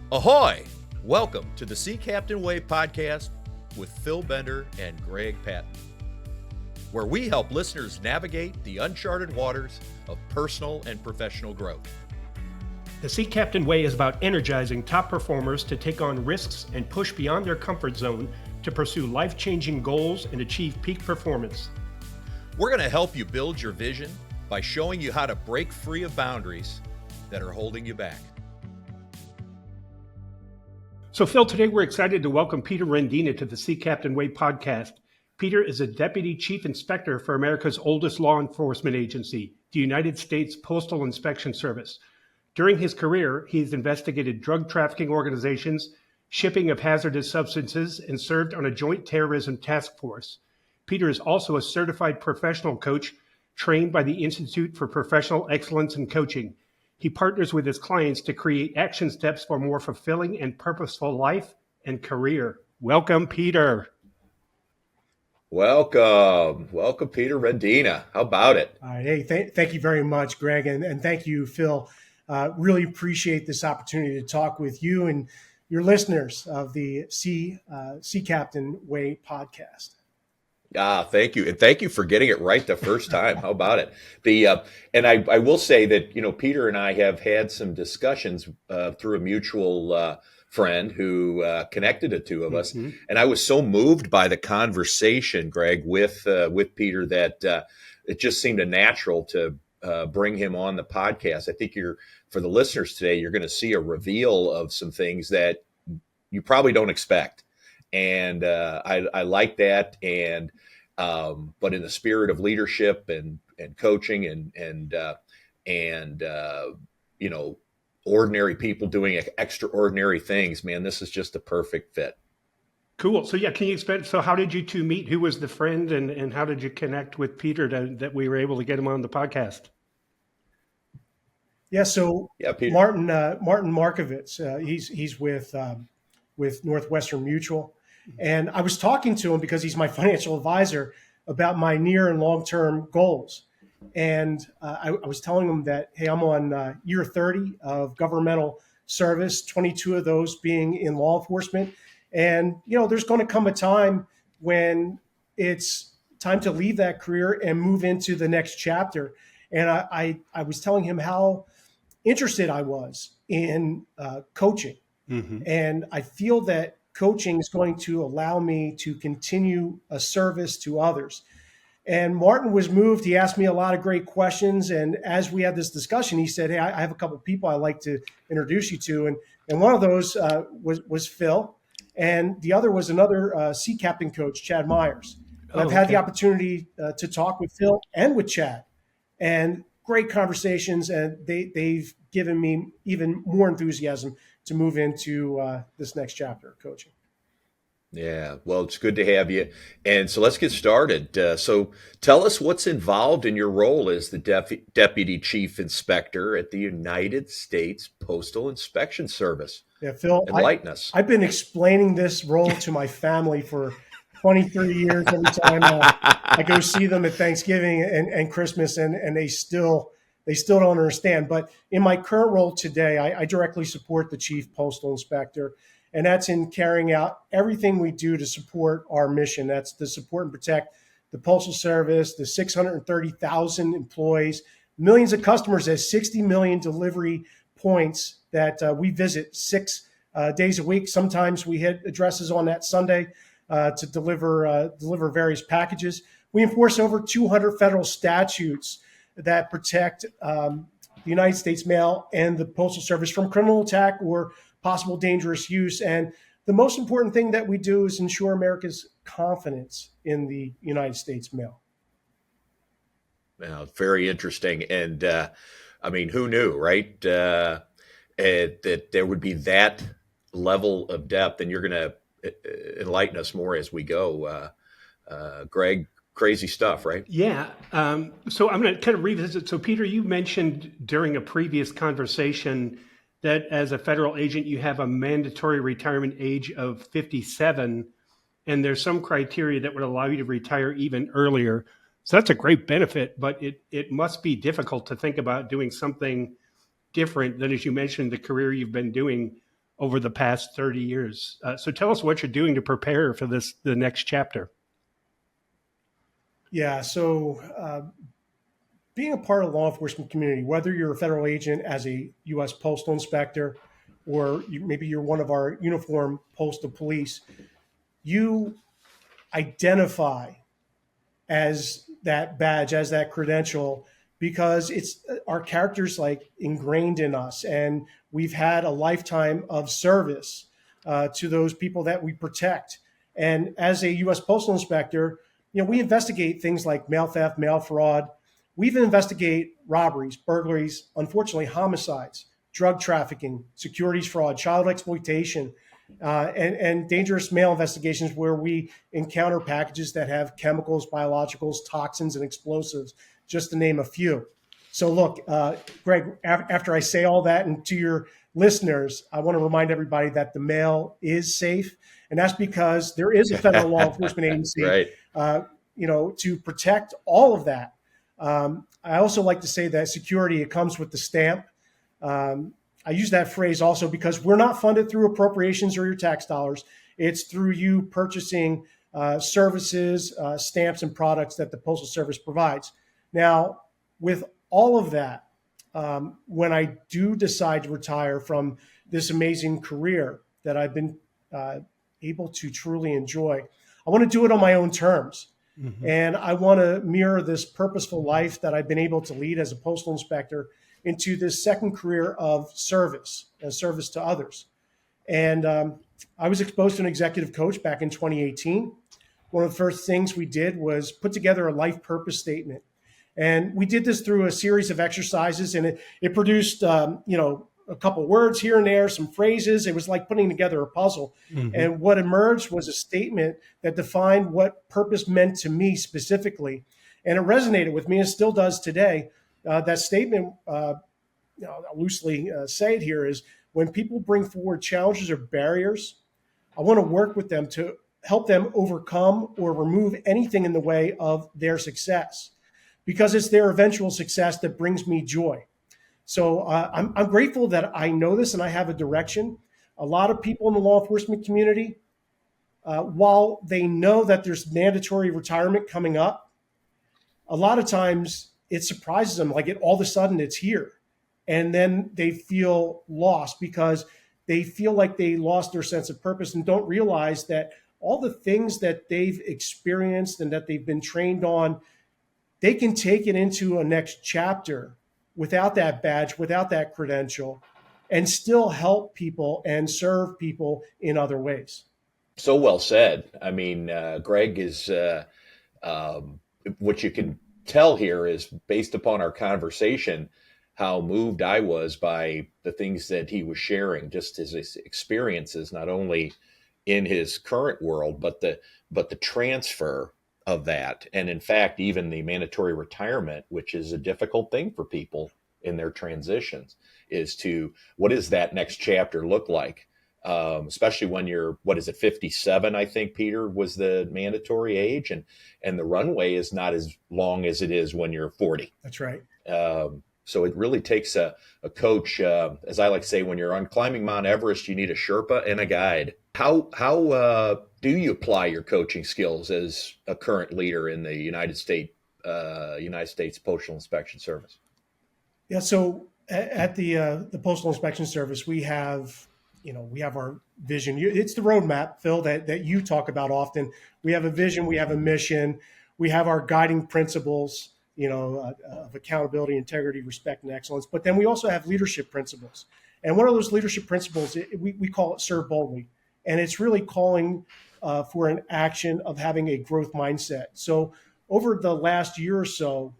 Ahoy! Welcome to the Sea Captain Way podcast with Phil Bender and Greg Patton, where we help listeners navigate the uncharted waters of personal and professional growth. The Sea Captain Way is about energizing top performers to take on risks and push beyond their comfort zone to pursue life-changing goals and achieve peak performance. We're going to help you build your vision by showing you how to break free of boundaries that are holding you back. So Phil, today we're excited to welcome Peter Rendina to the Sea Captain Way podcast. Peter is a Deputy Chief Inspector for America's oldest law enforcement agency, the United States Postal Inspection Service. During his career, he's investigated drug trafficking organizations, shipping of hazardous substances, and served on a joint terrorism task force. Peter is also a certified professional coach trained by the Institute for Professional Excellence in Coaching. He partners with his clients to create action steps for more fulfilling and purposeful life and career. Welcome, Peter. Welcome, Peter Rendina. How about it? All right. Hey, thank you very much, Greg, and thank you, Phil. Really appreciate this opportunity to talk with you and your listeners of the Sea Captain Way podcast. Thank you. And thank you for getting it right the first time. How about it? And I will say that, Peter and I have had some discussions through a mutual friend who connected the two of us. Mm-hmm. And I was so moved by the conversation, Greg, with Peter that it just seemed a natural to bring him on the podcast. I think for the listeners today, you're going to see a reveal of some things that you probably don't expect. And I like that. And but in the spirit of leadership and coaching and ordinary people doing extraordinary things, man, this is just a perfect fit. Cool. So can you expand? So how did you two meet? Who was the friend, and how did you connect with Peter that we were able to get him on the podcast? Yeah. So Peter. Martin Markovitz, he's with Northwestern Mutual. And I was talking to him because he's my financial advisor about my near and long-term goals. And I was telling him that, hey, I'm on year 30 of governmental service, 22 of those being in law enforcement. And, there's going to come a time when it's time to leave that career and move into the next chapter. And I was telling him how interested I was in coaching. Mm-hmm. And I feel that coaching is going to allow me to continue a service to others. And Martin was moved. He asked me a lot of great questions. And as we had this discussion, he said, hey, I have a couple of people I'd like to introduce you to. And one of those was Phil. And the other was another sea captain coach, Chad Myers. And I've had the opportunity to talk with Phil and with Chad. And great conversations. And they've given me even more enthusiasm to move into this next chapter of coaching. Yeah, well, it's good to have you. And so let's get started. So tell us what's involved in your role as the Deputy Chief Inspector at the United States Postal Inspection Service. Yeah, Phil, enlighten us. I've been explaining this role to my family for 23 years every time I go see them at Thanksgiving and Christmas, and they still don't understand. But in my current role today, I directly support the Chief Postal Inspector, and that's in carrying out everything we do to support our mission. That's to support and protect the Postal Service, the 630,000 employees, millions of customers at 60 million delivery points that we visit 6 days a week. Sometimes we hit addresses on that Sunday to deliver various packages. We enforce over 200 federal statutes that protect the United States mail and the Postal Service from criminal attack or possible dangerous use. And the most important thing that we do is ensure America's confidence in the United States mail. Now, very interesting. And who knew, right? That there would be that level of depth, and you're going to enlighten us more as we go. Greg, crazy stuff, right? Yeah. So I'm going to kind of revisit. So Peter, you mentioned during a previous conversation that as a federal agent, you have a mandatory retirement age of 57, and there's some criteria that would allow you to retire even earlier. So that's a great benefit, but it must be difficult to think about doing something different than, as you mentioned, the career you've been doing over the past 30 years. So tell us what you're doing to prepare for the next chapter. Yeah, so being a part of the law enforcement community, whether you're a federal agent as a U.S. Postal Inspector, or maybe you're one of our uniformed postal police, you identify as that badge, as that credential, because it's our characters like ingrained in us, and we've had a lifetime of service to those people that we protect. And as a U.S. Postal Inspector, we investigate things like mail theft, mail fraud. We even investigate robberies, burglaries, unfortunately homicides, drug trafficking, securities fraud, child exploitation, and dangerous mail investigations where we encounter packages that have chemicals, biologicals, toxins, and explosives, just to name a few. So look, Greg, after I say all that, and to your listeners, I want to remind everybody that the mail is safe. And that's because there is a federal law enforcement agency, Right. To protect all of that. I also like to say that security, it comes with the stamp. I use that phrase also because we're not funded through appropriations or your tax dollars. It's through you purchasing services, stamps, and products that the Postal Service provides. Now, with all of that, when I do decide to retire from this amazing career that I've been able to truly enjoy, I want to do it on my own terms. Mm-hmm. And I want to mirror this purposeful life that I've been able to lead as a postal inspector into this second career of service and service to others. And I was exposed to an executive coach back in 2018. One of the first things we did was put together a life purpose statement. And we did this through a series of exercises, and it produced, a couple words here and there, some phrases. It was like putting together a puzzle. Mm-hmm. And what emerged was a statement that defined what purpose meant to me specifically. And it resonated with me and still does today. That statement, I'll loosely say it here, is when people bring forward challenges or barriers, I want to work with them to help them overcome or remove anything in the way of their success, because it's their eventual success that brings me joy. So I'm grateful that I know this and I have a direction. A lot of people in the law enforcement community, while they know that there's mandatory retirement coming up, a lot of times it surprises them, like all of a sudden it's here. And then they feel lost because they feel like they lost their sense of purpose and don't realize that all the things that they've experienced and that they've been trained on, they can take it into a next chapter without that badge, without that credential, and still help people and serve people in other ways. So well said. I mean, Greg is, what you can tell here is based upon our conversation, how moved I was by the things that he was sharing, just his experiences, not only in his current world, but the transfer of that. And in fact, even the mandatory retirement, which is a difficult thing for people in their transitions, is to, what does that next chapter look like? Especially when you're, 57, I think, Peter, was the mandatory age. And the runway is not as long as it is when you're 40. That's right. So it really takes a coach, as I like to say, when you're on climbing Mount Everest, you need a Sherpa and a guide. How do you apply your coaching skills as a current leader in the United States Postal Inspection Service? Yeah, so at the Postal Inspection Service, we have our vision. It's the roadmap, Phil, that you talk about often. We have a vision, we have a mission, we have our guiding principles, of accountability, integrity, respect, and excellence. But then we also have leadership principles. And one of those leadership principles, we call it serve boldly. And it's really calling for an action of having a growth mindset. So over the last year or so,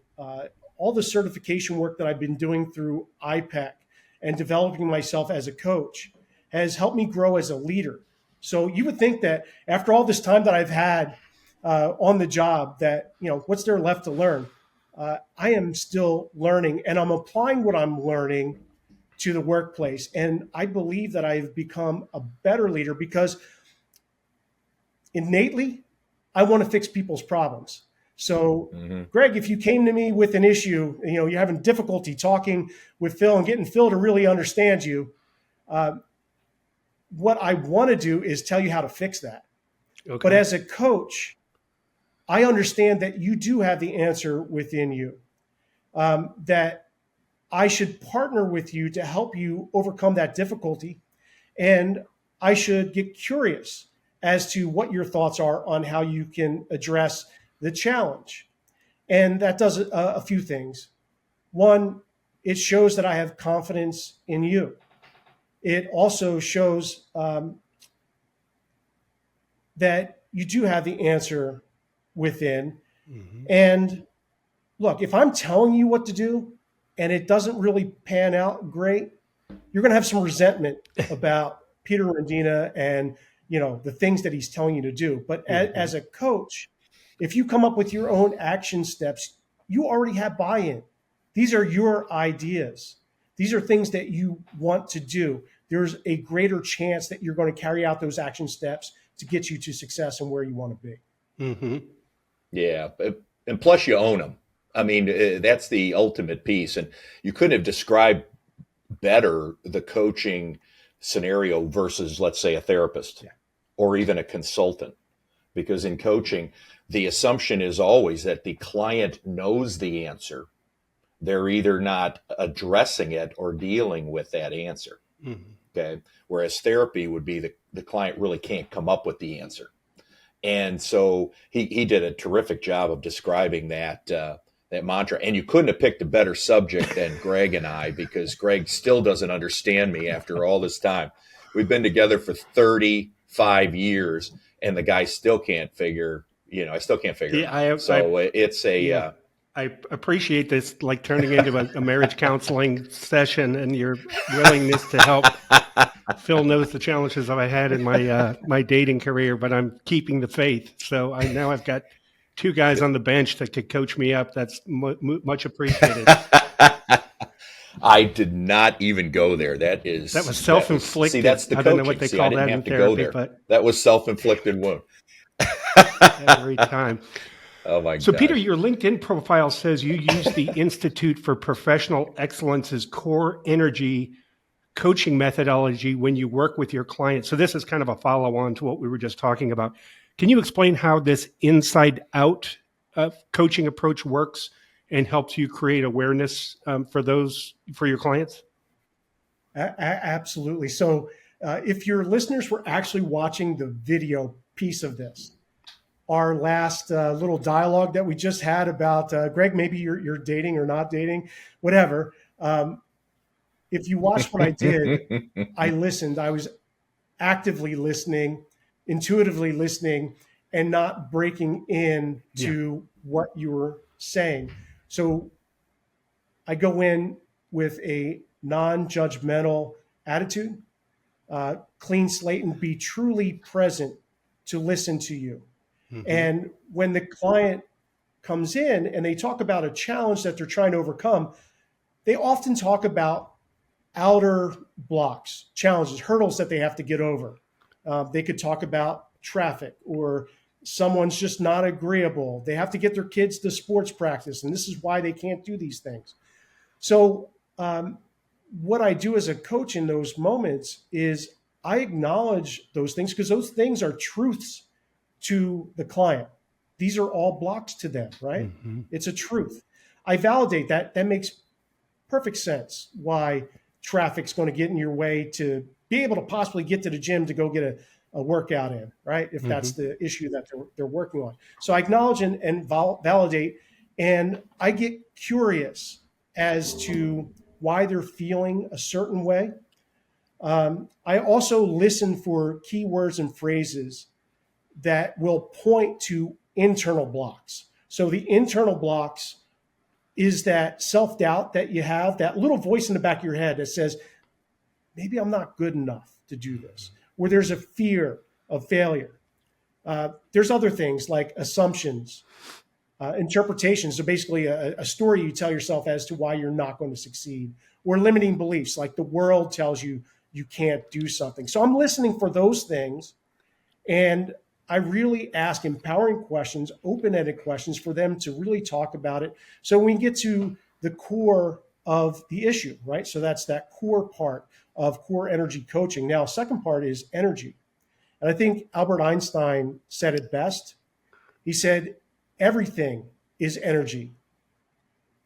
all the certification work that I've been doing through IPEC and developing myself as a coach has helped me grow as a leader. So you would think that after all this time that I've had on the job, that, what's there left to learn? I am still learning, and I'm applying what I'm learning to the workplace. And I believe that I've become a better leader because innately, I want to fix people's problems. So, Greg, if you came to me with an issue, you're having difficulty talking with Phil and getting Phil to really understand you, what I want to do is tell you how to fix that. Okay. But as a coach, I understand that you do have the answer within you, that I should partner with you to help you overcome that difficulty. And I should get curious as to what your thoughts are on how you can address the challenge. And that does a few things. One, it shows that I have confidence in you. It also shows that you do have the answer within. Mm-hmm. And look, if I'm telling you what to do and it doesn't really pan out great, you're going to have some resentment about Peter Rendina and the things that he's telling you to do. But as a coach, if you come up with your own action steps, you already have buy-in. These are your ideas. These are things that you want to do. There's a greater chance that you're going to carry out those action steps to get you to success and where you want to be. Mm-hmm. Yeah. And plus you own them. I mean, that's the ultimate piece. And you couldn't have described better the coaching scenario versus, let's say, a therapist or even a consultant. Because in coaching, the assumption is always that the client knows the answer. They're either not addressing it or dealing with that answer. Mm-hmm. Okay. Whereas therapy would be the client really can't come up with the answer. And so he did a terrific job of describing that mantra. And you couldn't have picked a better subject than Greg and I, because Greg still doesn't understand me after all this time. We've been together for 35 years, and the guy still can't figure. I still can't figure it out. It's a. I appreciate this, like turning into a marriage counseling session, and your willingness to help. Phil knows the challenges I've had in my dating career, but I'm keeping the faith. So I've got two guys on the bench that could coach me up. That's much appreciated. I did not even go there. That was self-inflicted. See, that's the coaching. I don't know what they call that in therapy, but that was self-inflicted wound. Every time. Oh my God. So Peter, your LinkedIn profile says you use the Institute for Professional Excellence's core energy coaching methodology when you work with your clients. So this is kind of a follow-on to what we were just talking about. Can you explain how this inside-out coaching approach works and helps you create awareness for your clients? Absolutely. So if your listeners were actually watching the video piece of this, our last little dialogue that we just had about, Greg, maybe you're dating or not dating, whatever. If you watched what I did, I listened. I was actively listening, intuitively listening, and not breaking in to what you were saying. So I go in with a non-judgmental attitude, clean slate, and be truly present to listen to you. Mm-hmm. And when the client comes in and they talk about a challenge that they're trying to overcome, they often talk about outer blocks, challenges, hurdles that they have to get over. They could talk about traffic, or someone's just not agreeable. They have to get their kids to sports practice, and this is why they can't do these things. So what I do as a coach in those moments is I acknowledge those things, because those things are truths to the client. These are all blocks to them, right? Mm-hmm. It's a truth. I validate that. That makes perfect sense why traffic's going to get in your way to be able to possibly get to the gym to go get a workout in, right? If that's the issue that they're working on. So I acknowledge and validate, and I get curious as to why they're feeling a certain way. I also listen for keywords and phrases that will point to internal blocks. So the internal blocks is that self-doubt that you have, that little voice in the back of your head that says, maybe I'm not good enough to do this, or there's a fear of failure. There's other things like assumptions, interpretations. So basically a story you tell yourself as to why you're not going to succeed, or limiting beliefs, like the world tells you you can't do something. So I'm listening for those things, and I really ask empowering questions, open-ended questions for them to really talk about it. So when we get to the core of the issue, right? So that's that core part of core energy coaching. Now, second part is energy. And I think Albert Einstein said it best. He said, everything is energy.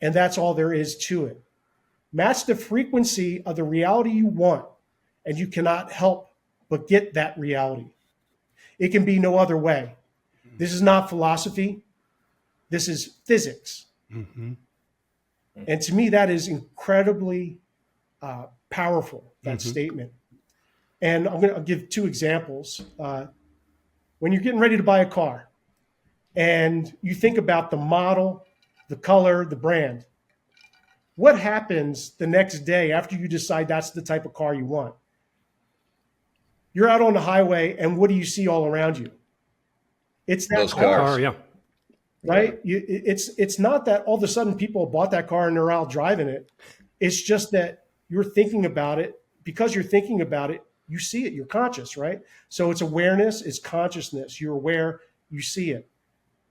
And that's all there is to it. Match the frequency of the reality you want, and you cannot help but get that reality. It can be no other way. This is not philosophy. This is physics. Mm-hmm. And to me, that is incredibly powerful, that statement. And I'll give two examples. When you're getting ready to buy a car and you think about the model, the color, the brand, what happens the next day after you decide that's the type of car you want? You're out on the highway, and what do you see all around you? It's that Those car, cars. Yeah. right? It's not that all of a sudden people bought that car and they're out driving it. It's just that you're thinking about it. Because you're thinking about it, you see it. You're conscious, right? So it's awareness, it's consciousness. You're aware, you see it.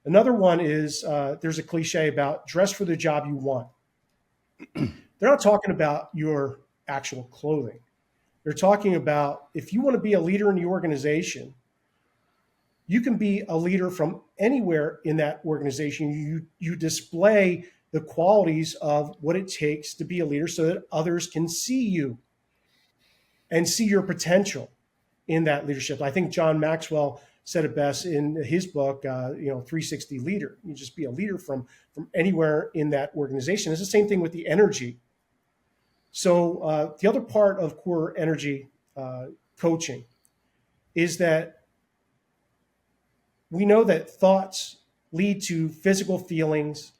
Another one is there's a cliche about dress for the job you want. They're not talking about your actual clothing. They're talking about if you want to be a leader in the organization, you can be a leader from anywhere in that organization. You display the qualities of what it takes to be a leader so that others can see you and see your potential in that leadership. I think John Maxwell said it best in his book, 360 Leader. You just be a leader from anywhere in that organization. It's the same thing with the energy. So the other part of core energy coaching is that we know that thoughts lead to physical feelings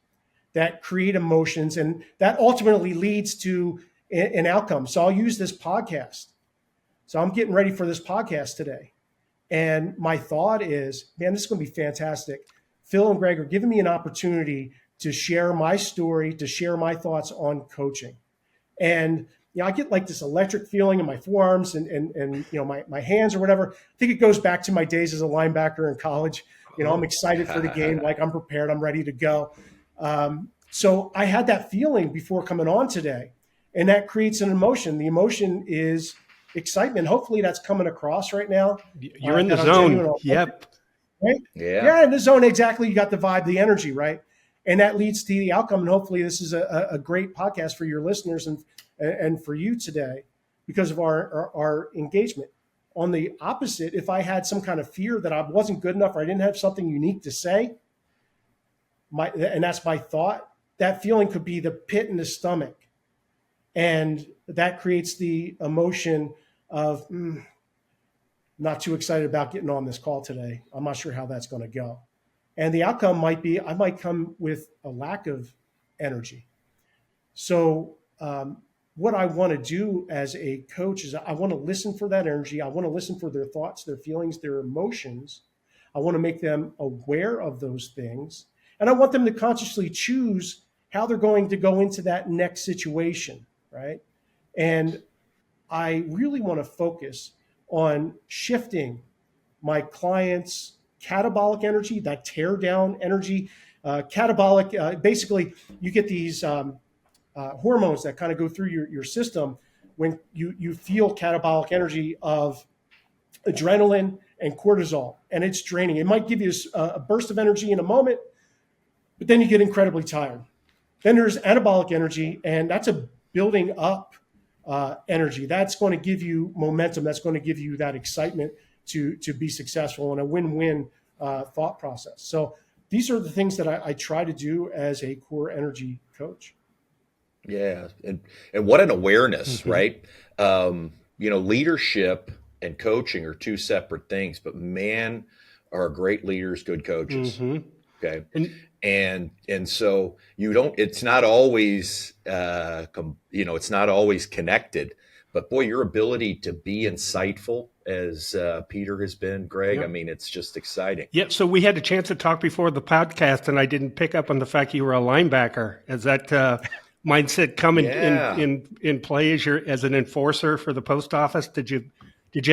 that create emotions, and that ultimately leads to an outcome. So I'll use this podcast. So I'm getting ready for this podcast today. And my thought is, man, this is going to be fantastic. Phil and Greg are giving me an opportunity to share my story, to share my thoughts on coaching. And I get like this electric feeling in my forearms and my hands or whatever. I think it goes back to my days as a linebacker in college. I'm excited for the game, like I'm prepared, I'm ready to go. So I had that feeling before coming on today, and that creates an emotion. The emotion is excitement. Hopefully that's coming across right now. You're in the zone. Yep. Right? Yeah, in the zone. Exactly. You got the vibe, the energy, right? And that leads to the outcome. And hopefully this is a great podcast for your listeners and for you today because of our engagement. On the opposite, if I had some kind of fear that I wasn't good enough or I didn't have something unique to say, and that's my thought, that feeling could be the pit in the stomach. And that creates the emotion of not too excited about getting on this call today. I'm not sure how that's going to go. And the outcome might be I might come with a lack of energy. So what I want to do as a coach is I want to listen for that energy. I want to listen for their thoughts, their feelings, their emotions. I want to make them aware of those things. And I want them to consciously choose how they're going to go into that next situation, right? And I really want to focus on shifting my clients' catabolic energy, that tear down energy. Basically, you get these hormones that kind of go through your system when you feel catabolic energy of adrenaline and cortisol, and it's draining. It might give you a burst of energy in a moment, but then you get incredibly tired. Then there's anabolic energy, and that's a building up energy. That's going to give you momentum. That's going to give you that excitement to be successful and a win-win thought process. So these are the things that I try to do as a core energy coach. Yeah. And what an awareness, right? Leadership and coaching are two separate things, but man, are great leaders good coaches. Okay. And so it's not always, it's not always connected, but boy, your ability to be insightful as Peter has been, Greg, Yep. I mean, it's just exciting. Yeah. So we had a chance to talk before the podcast, and I didn't pick up on the fact you were a linebacker. Is that mindset come in play as an enforcer for the post office? Did you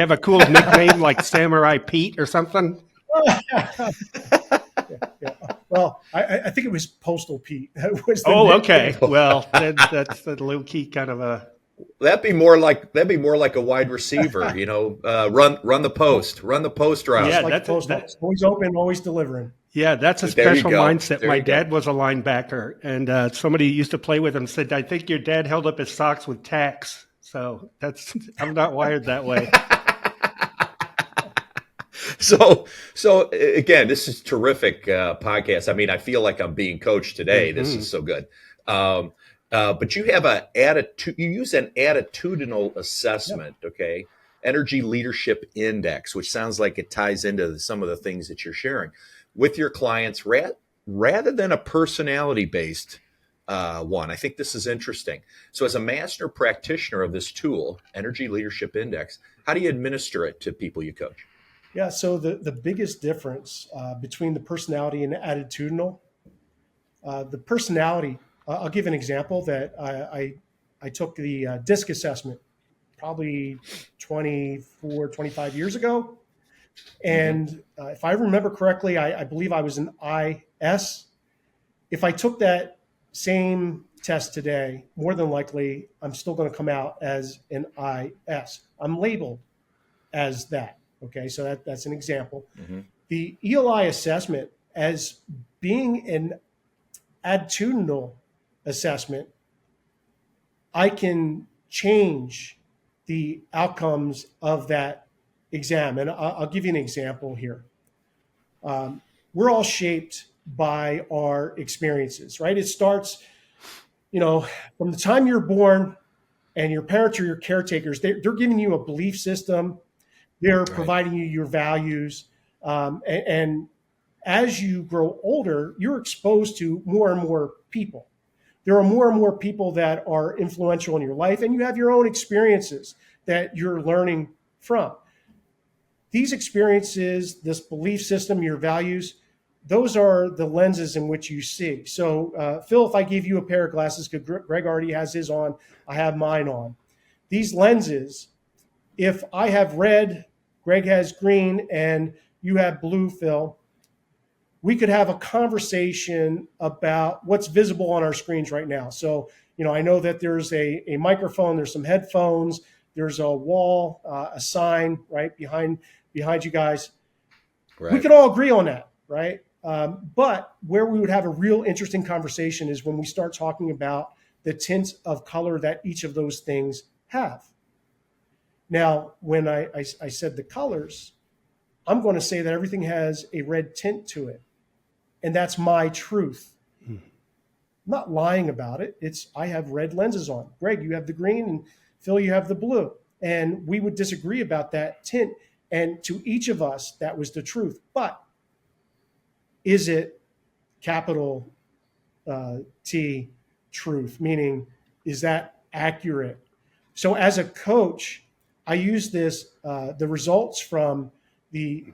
have a cool nickname like Samurai Pete or something? Yeah. Well, I think it was Postal Pete. Was the Oh, nickname. okay. Well, that's a low key kind of a. That'd be more like a wide receiver, run the post route. Yeah, Just like Postal. Always open, always delivering. Yeah, that's a There you special go. mindset. There My you go. dad was a linebacker, and somebody used to play with him said, "I think your dad held up his socks with tacks." So I'm not wired that way. So again, this is terrific podcast. I mean, I feel like I'm being coached today. This is so good. But you have you use an attitudinal assessment, okay? Energy Leadership Index, which sounds like it ties into some of the things that you're sharing with your clients rather than a personality-based one. I think this is interesting. So as a master practitioner of this tool, Energy Leadership Index, how do you administer it to people you coach? Yeah, so the biggest difference between the personality and the attitudinal, the personality, I'll give an example that I took the DISC assessment probably 25 years ago. And if I remember correctly, I believe I was an IS. If I took that same test today, more than likely, I'm still going to come out as an IS. I'm labeled as that. Okay, so that's an example. The ELI assessment, as being an attitudinal assessment, I can change the outcomes of that exam. And I'll give you an example here. We're all shaped by our experiences, right? It starts, from the time you're born and your parents or your caretakers, they're giving you a belief system. They're providing you your values. And as you grow older, you're exposed to more and more people. There are more and more people that are influential in your life, and you have your own experiences that you're learning from. These experiences, this belief system, your values, those are the lenses in which you see. So, Phil, if I give you a pair of glasses, because Greg already has his on, I have mine on. These lenses, if I have red, Greg has green, and you have blue, Phil, we could have a conversation about what's visible on our screens right now. So, I know that there's a microphone, there's some headphones, there's a wall, a sign right behind you guys. Right. We could all agree on that, right? But where we would have a real interesting conversation is when we start talking about the tints of color that each of those things have. Now, when I said the colors, I'm going to say that everything has a red tint to it. And that's my truth. I'm not lying about it. I have red lenses on. Greg, you have the green, and Phil, you have the blue. And we would disagree about that tint. And to each of us, that was the truth. But is it capital T truth? Meaning, is that accurate? So as a coach, I use the results from the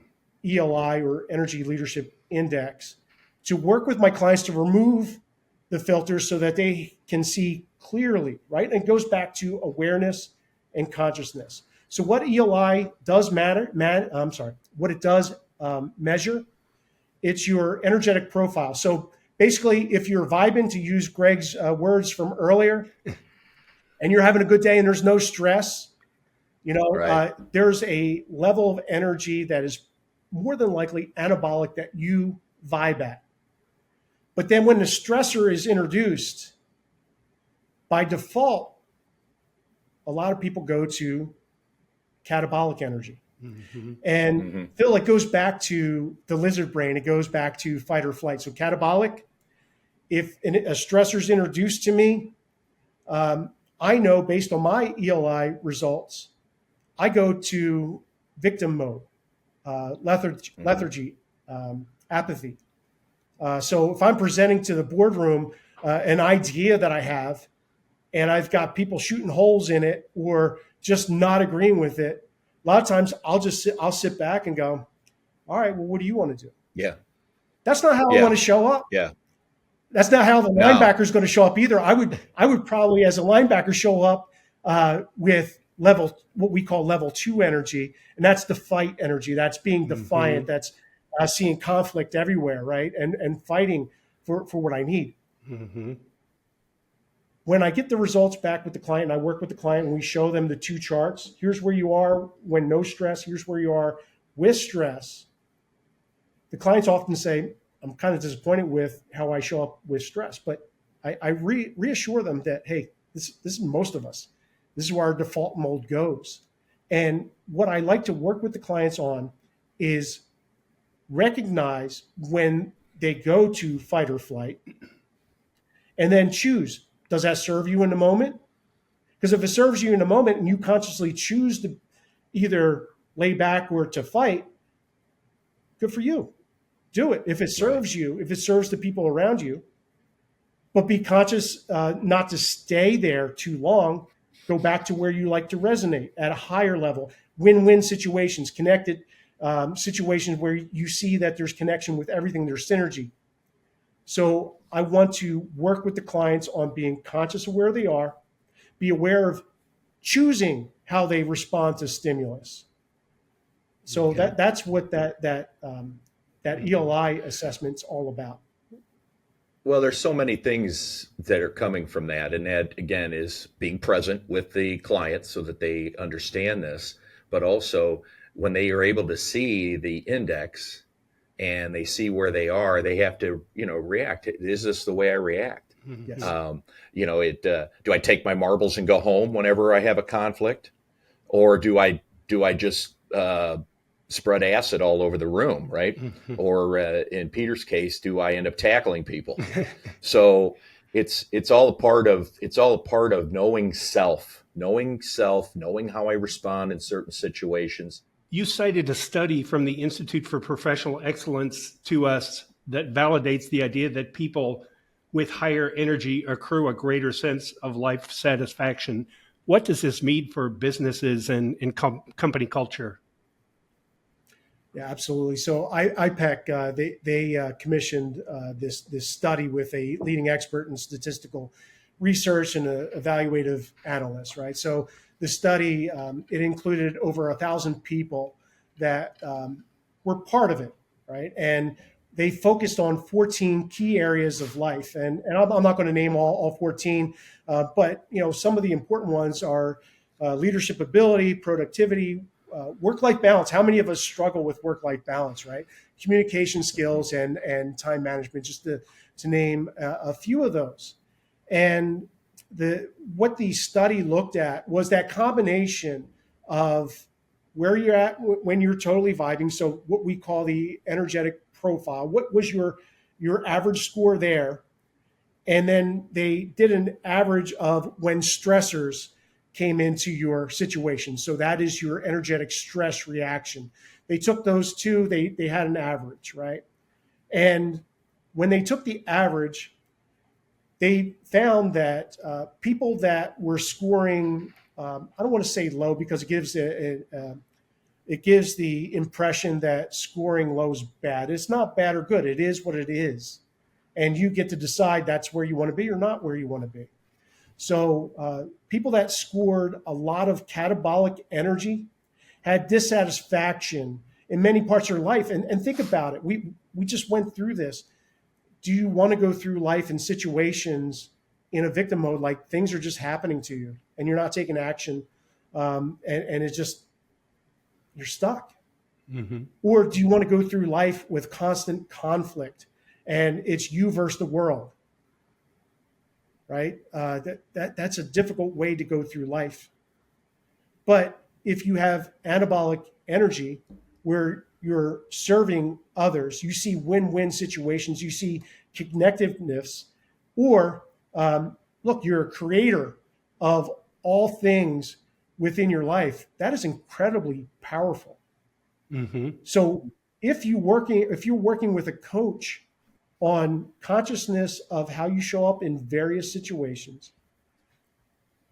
ELI, or Energy Leadership Index, to work with my clients to remove the filters so that they can see clearly, right? And it goes back to awareness and consciousness. So what ELI does what it does measure, it's your energetic profile. So basically, if you're vibing, to use Greg's words from earlier, and you're having a good day and there's no stress, there's a level of energy that is more than likely anabolic that you vibe at. But then when the stressor is introduced, by default, a lot of people go to catabolic energy. And Phil, it goes back to the lizard brain. It goes back to fight or flight. So catabolic, if a stressor is introduced to me, I know based on my ELI results, I go to victim mode, lethargy, apathy. So if I'm presenting to the boardroom an idea that I have, and I've got people shooting holes in it or just not agreeing with it, a lot of times I'll sit back and go, all right, well, what do you want to do? Yeah. That's not how I want to show up. Yeah. That's not how the linebacker is going to show up either. I would probably, as a linebacker, show up with what we call level 2 energy, and that's the fight energy. That's being defiant. That's seeing conflict everywhere, right? And fighting for what I need. Mm-hmm. When I get the results back with the client and I work with the client and we show them the two charts, here's where you are when no stress, here's where you are with stress. The clients often say, I'm kind of disappointed with how I show up with stress, but I reassure them that, hey, this is most of us. This is where our default mode goes. And what I like to work with the clients on is recognize when they go to fight or flight and then choose, does that serve you in the moment? Because if it serves you in the moment and you consciously choose to either lay back or to fight, good for you. Do it. If it serves you, if it serves the people around you, but be conscious not to stay there too long. Go back to where you like to resonate at a higher level. Win-win situations, connected situations where you see that there's connection with everything, there's synergy. So I want to work with the clients on being conscious of where they are, be aware of choosing how they respond to stimulus. So that's what that ELI assessment's all about. Well, there's so many things that are coming from that. And that, again, is being present with the client so that they understand this. But also, when they are able to see the index and they see where they are, they have to, react. Is this the way I react? Yes. Do I take my marbles and go home whenever I have a conflict? Or do I just spread acid all over the room, right? Or in Peter's case, do I end up tackling people? So it's all a part of knowing self, knowing how I respond in certain situations. You cited a study from the Institute for Professional Excellence to us that validates the idea that people with higher energy accrue a greater sense of life satisfaction. What does this mean for businesses and company culture? Yeah, absolutely. So IPEC, they commissioned this study with a leading expert in statistical research and an evaluative analyst, right? So the study, it included over 1,000 people that were part of it, right? And they focused on 14 key areas of life. And I'm not going to name all 14, but some of the important ones are leadership ability, productivity, work-life balance. How many of us struggle with work-life balance, right? Communication skills and time management, just to name a few of those. And what the study looked at was that combination of where you're at when you're totally vibing. So what we call the energetic profile. What was your average score there? And then they did an average of when stressors came into your situation. So that is your energetic stress reaction. They took those two, they had an average, right? And when they took the average, they found that people that were scoring, I don't want to say low because it gives the impression that scoring low is bad. It's not bad or good. It is what it is. And you get to decide that's where you want to be or not where you want to be. So people that scored a lot of catabolic energy had dissatisfaction in many parts of their life. And think about it. We just went through this. Do you want to go through life in situations in a victim mode, like things are just happening to you and you're not taking action, and it's just, you're stuck? Mm-hmm. Or do you want to go through life with constant conflict and it's you versus the world? Right? That's a difficult way to go through life. But if you have anabolic energy where you're serving others, you see win-win situations, you see connectiveness, or look, you're a creator of all things within your life. That is incredibly powerful. Mm-hmm. So if you're working with a coach on consciousness of how you show up in various situations,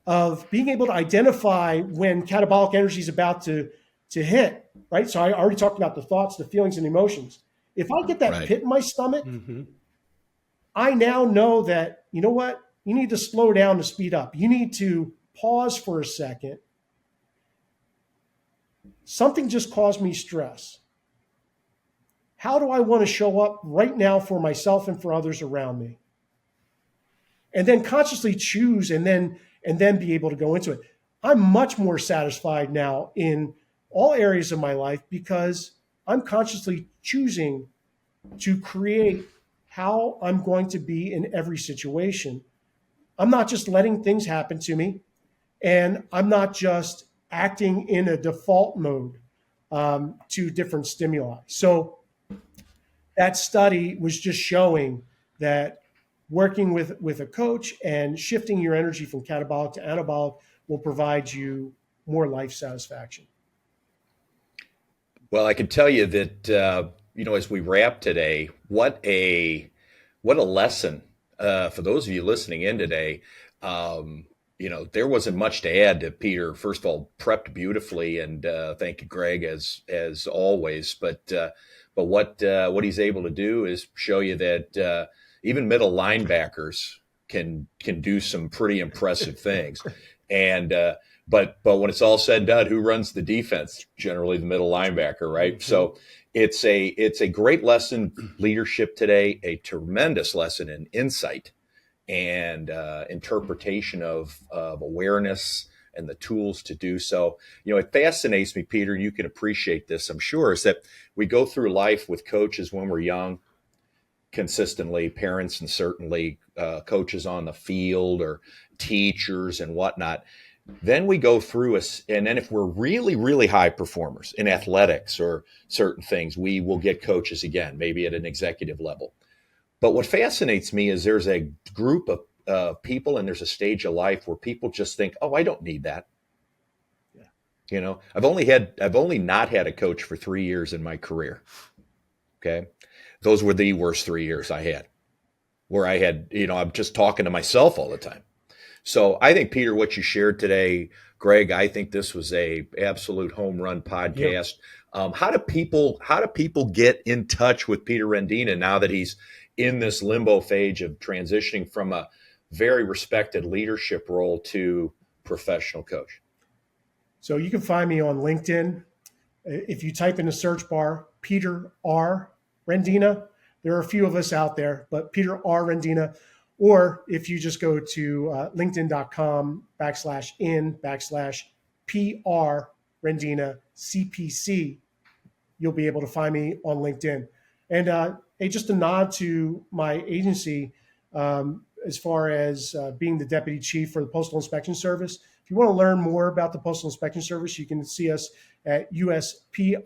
of being able to identify when catabolic energy is about to hit, right? So I already talked about the thoughts, the feelings, and emotions. If I get that pit in my stomach, mm-hmm. I now know that, you know what? You need to slow down to speed up. You need to pause for a second. Something just caused me stress. how do I want to show up right now for myself and for others around me? And then consciously choose and then be able to go into it. I'm much more satisfied now in all areas of my life because I'm consciously choosing to create how I'm going to be in every situation. I'm not just letting things happen to me, and I'm not just acting in a default mode to different stimuli. So that study was just showing that working with a coach and shifting your energy from catabolic to anabolic will provide you more life satisfaction. Well, I can tell you that as we wrap today, what a lesson for those of you listening in today. There wasn't much to add to Peter. First of all, prepped beautifully, and thank you, Greg, as always. But what he's able to do is show you that even middle linebackers can do some pretty impressive things, and but when it's all said and done, who runs the defense? Generally, the middle linebacker, right? Mm-hmm. So it's a great lesson in leadership today, a tremendous lesson in insight and interpretation of awareness and the tools to do so. It fascinates me, Peter, you can appreciate this, I'm sure, is that we go through life with coaches when we're young, consistently, parents and certainly coaches on the field or teachers and whatnot. Then we go through and then if we're really, really high performers in athletics or certain things, we will get coaches again, maybe at an executive level. But what fascinates me is there's a group of people and there's a stage of life where people just think, oh, I don't need that. Yeah. I've only not had a coach for 3 years in my career. Okay. Those were the worst 3 years I had, where I had, I'm just talking to myself all the time. So I think, Peter, what you shared today, Greg, I think this was a absolute home run podcast. Yep. How do people get in touch with Peter Rendina now that he's in this limbo phase of transitioning from a very respected leadership role to professional coach? So you can find me on LinkedIn. If you type in the search bar, Peter R. Rendina, there are a few of us out there, but Peter R. Rendina. Or if you just go to linkedin.com/PR Rendina CPC, you'll be able to find me on LinkedIn. And just a nod to my agency as far as being the deputy chief for the Postal Inspection Service. If you want to learn more about the Postal Inspection Service, you can see us at uspis.gov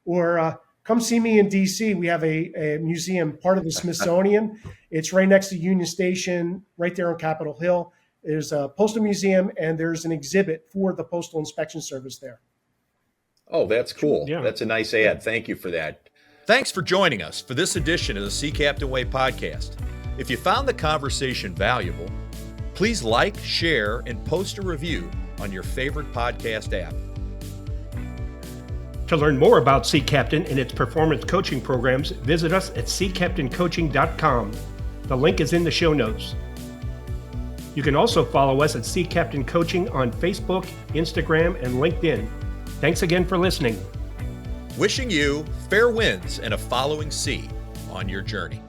or come see me in DC. We have a museum, part of the Smithsonian. It's right next to Union Station, right there on Capitol Hill. There's a postal museum and there's an exhibit for the Postal Inspection Service there. Oh, that's cool. Yeah. That's a nice ad. Thank you for that. Thanks for joining us for this edition of the Sea Captain Way podcast. If you found the conversation valuable, please like, share, and post a review on your favorite podcast app. To learn more about Sea Captain and its performance coaching programs, visit us at seacaptaincoaching.com. The link is in the show notes. You can also follow us at Sea Captain Coaching on Facebook, Instagram, and LinkedIn. Thanks again for listening. Wishing you fair winds and a following sea on your journey.